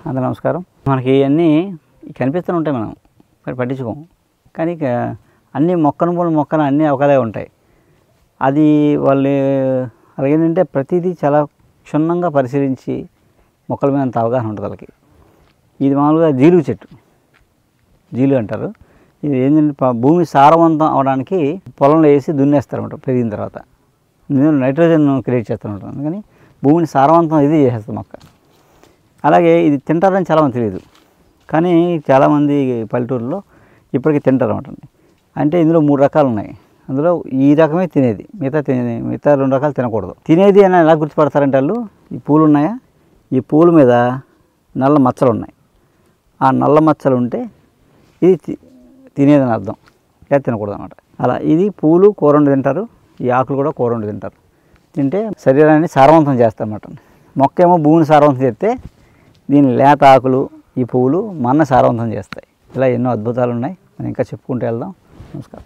అందరూ నమస్కారం. మనకి ఇవన్నీ కనిపిస్తూ ఉంటాయి, మనం పట్టించుకోము. కానీ అన్నీ మొక్కలు అన్నీ ఒకలాగే ఉంటాయి. అది వాళ్ళు అలాగేంటంటే ప్రతిదీ చాలా క్షుణ్ణంగా పరిశీలించి మొక్కల మీద అంత అవగాహన ఉంటుంది వాళ్ళకి. ఇది మామూలుగా జీలుగు చెట్టు, జీలుగు అంటారు. ఇది ఏంటంటే భూమి సారవంతం అవడానికి పొలంలో వేసి దున్నేస్తారన్నమాట. పెరిగిన తర్వాత నైట్రోజన్ క్రియేట్ చేస్తారన్నమాట. అందుకని భూమిని సారవంతం ఇది చేసేస్తుంది మొక్క. అలాగే ఇది తింటారని చాలామంది తెలియదు, కానీ చాలామంది పల్లెటూరులో ఇప్పటికీ తింటారు అన్నమాట. అంటే ఇందులో 3 రకాలు ఉన్నాయి. అందులో ఈ రకమే తినేది, మిగతా 2 రకాలు తినకూడదు. తినేది అని ఎలా గుర్తుపడతారంటే వాళ్ళు, ఈ పూలు ఉన్నాయా, ఈ పూల మీద నల్ల మచ్చలు ఉన్నాయి. ఆ నల్ల మచ్చలు ఉంటే ఇది తినేదని అర్థం, లేదా తినకూడదు అన్నమాట. అలా ఇది పూలు కూర వండి తింటారు, ఈ ఆకులు కూడా కూర వండి తింటారు. తింటే శరీరాన్ని సారవంతం చేస్తారన్నమాట. మొక్క ఏమో భూమిని సారవంతం చేస్తే దీని లేత ఆకులు, ఈ పువ్వులు మన సారవంతం చేస్తాయి. ఇలా ఎన్నో అద్భుతాలు ఉన్నాయి. మనం ఇంకా చెప్పుకుంటూ వెళ్దాం. నమస్కారం.